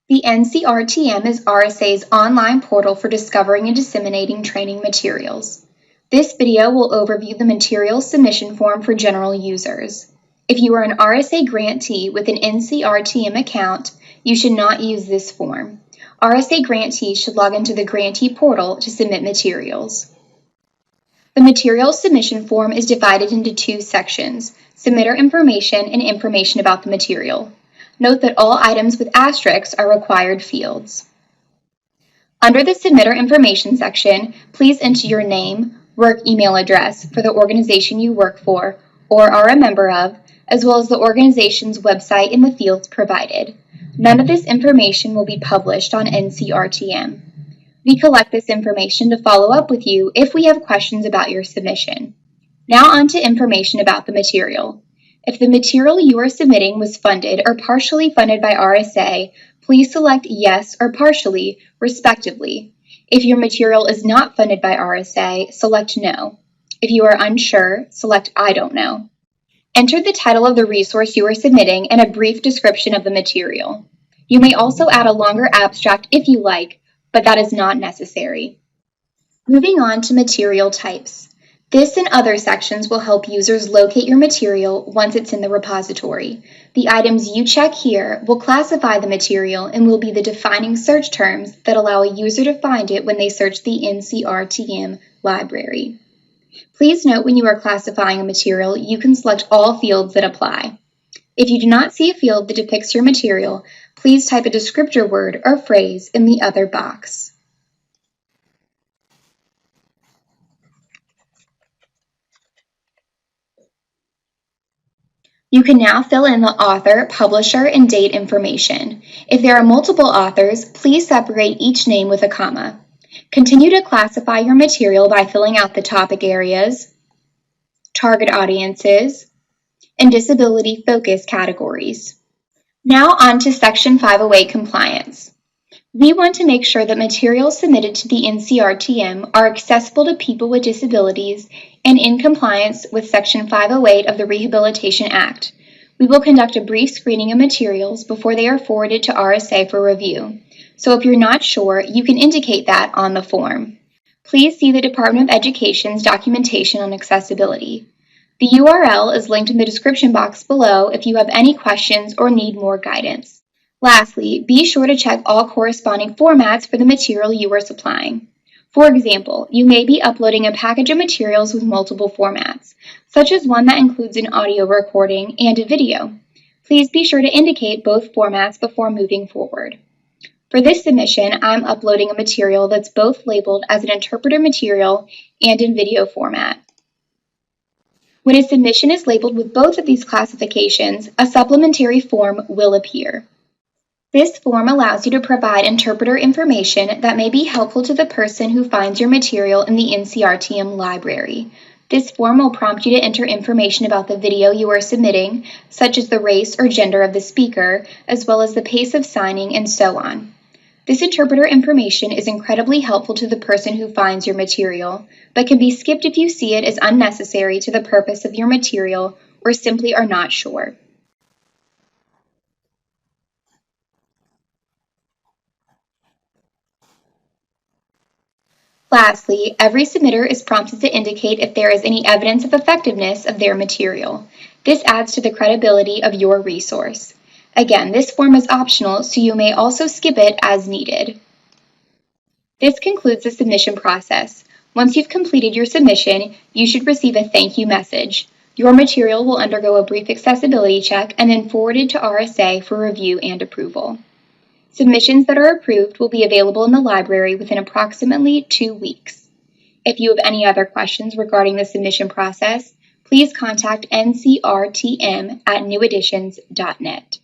The NCRTM is RSA's online portal for discovering and disseminating training materials. This video will overview the material submission form for general users. If you are an RSA grantee with an NCRTM account, you should not use this form. RSA grantees should log into the grantee portal to submit materials. The material submission form is divided into two sections, submitter information and information about the material. Note that all items with asterisks are required fields. Under the submitter information section, please enter your name, work email address for the organization you work for or are a member of, as well as the organization's website in the fields provided. None of this information will be published on NCRTM. We collect this information to follow up with you if we have questions about your submission. Now on to information about the material. If the material you are submitting was funded or partially funded by RSA, please select Yes or Partially, respectively. If your material is not funded by RSA, select No. If you are unsure, select I don't know. Enter the title of the resource you are submitting and a brief description of the material. You may also add a longer abstract if you like, but that is not necessary. Moving on to material types. This and other sections will help users locate your material once it's in the repository. The items you check here will classify the material and will be the defining search terms that allow a user to find it when they search the NCRTM library. Please note when you are classifying a material, you can select all fields that apply. If you do not see a field that depicts your material, please type a descriptor word or phrase in the other box. You can now fill in the author, publisher, and date information. If there are multiple authors, please separate each name with a comma. Continue to classify your material by filling out the topic areas, target audiences, and disability focus categories. Now on to Section 508 compliance. We want to make sure that materials submitted to the NCRTM are accessible to people with disabilities and in compliance with Section 508 of the Rehabilitation Act. We will conduct a brief screening of materials before they are forwarded to RSA for review. So if you're not sure, you can indicate that on the form. Please see the Department of Education's documentation on accessibility. The URL is linked in the description box below if you have any questions or need more guidance. Lastly, be sure to check all corresponding formats for the material you are supplying. For example, you may be uploading a package of materials with multiple formats, such as one that includes an audio recording and a video. Please be sure to indicate both formats before moving forward. For this submission, I'm uploading a material that's both labeled as an interpreter material and in video format. When a submission is labeled with both of these classifications, a supplementary form will appear. This form allows you to provide interpreter information that may be helpful to the person who finds your material in the NCRTM library. This form will prompt you to enter information about the video you are submitting, such as the race or gender of the speaker, as well as the pace of signing and so on. This interpreter information is incredibly helpful to the person who finds your material, but can be skipped if you see it as unnecessary to the purpose of your material or simply are not sure. Lastly, every submitter is prompted to indicate if there is any evidence of effectiveness of their material. This adds to the credibility of your resource. Again, this form is optional, so you may also skip it as needed. This concludes the submission process. Once you've completed your submission, you should receive a thank you message. Your material will undergo a brief accessibility check and then forwarded to RSA for review and approval. Submissions that are approved will be available in the library within approximately 2 weeks. If you have any other questions regarding the submission process, please contact NCRTM at neweditions.net.